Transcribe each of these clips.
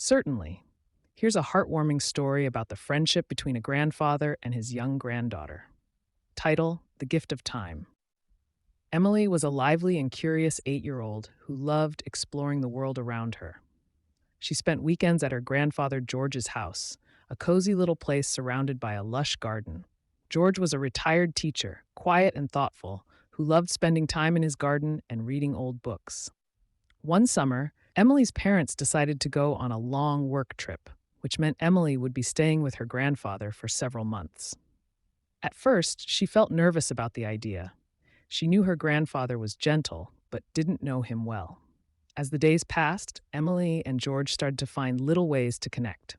Certainly. Here's a heartwarming story about the friendship between a grandfather and his young granddaughter. Title: The Gift of Time. Emily was a lively and curious 8-year-old who loved exploring the world around her. She spent weekends at her grandfather George's house, a cozy little place surrounded by a lush garden. George was a retired teacher, quiet and thoughtful, who loved spending time in his garden and reading old books. One summer, Emily's parents decided to go on a long work trip, which meant Emily would be staying with her grandfather for several months. At first, she felt nervous about the idea. She knew her grandfather was gentle, but didn't know him well. As the days passed, Emily and George started to find little ways to connect.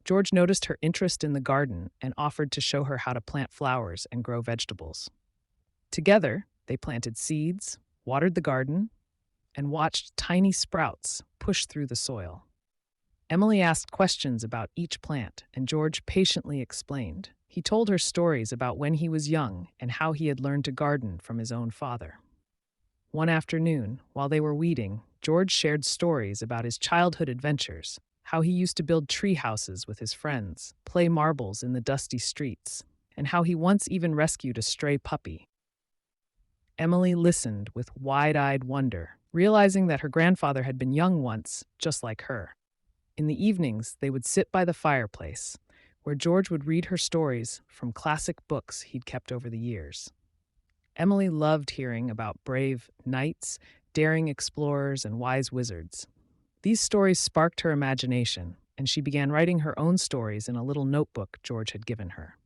George noticed her interest in the garden and offered to show her how to plant flowers and grow vegetables. Together, they planted seeds, watered the garden, and watched tiny sprouts push through the soil. Emily asked questions about each plant, and George patiently explained. He told her stories about when he was young and how he had learned to garden from his own father. One afternoon, while they were weeding, George shared stories about his childhood adventures, how he used to build tree houses with his friends, play marbles in the dusty streets, and how he once even rescued a stray puppy. Emily listened with wide-eyed wonder, realizing that her grandfather had been young once, just like her. In the evenings, they would sit by the fireplace, where George would read her stories from classic books he'd kept over the years. Emily loved hearing about brave knights, daring explorers, and wise wizards. These stories sparked her imagination, and she began writing her own stories in a little notebook George had given her.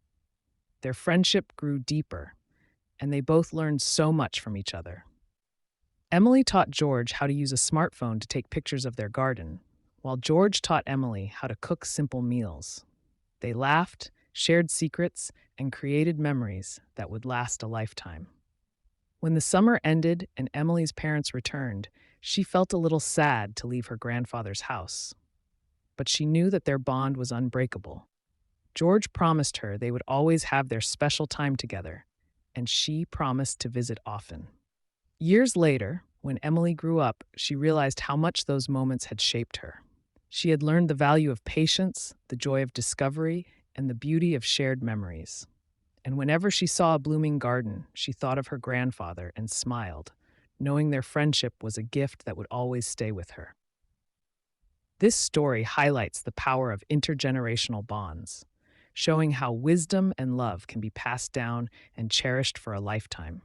Their friendship grew deeper, and they both learned so much from each other. Emily taught George how to use a smartphone to take pictures of their garden, while George taught Emily how to cook simple meals. They laughed, shared secrets, and created memories that would last a lifetime. When the summer ended and Emily's parents returned, she felt a little sad to leave her grandfather's house. But she knew that their bond was unbreakable. George promised her they would always have their special time together, and she promised to visit often. Years later, when Emily grew up, she realized how much those moments had shaped her. She had learned the value of patience, the joy of discovery, and the beauty of shared memories. And whenever she saw a blooming garden, she thought of her grandfather and smiled, knowing their friendship was a gift that would always stay with her. This story highlights the power of intergenerational bonds, showing how wisdom and love can be passed down and cherished for a lifetime.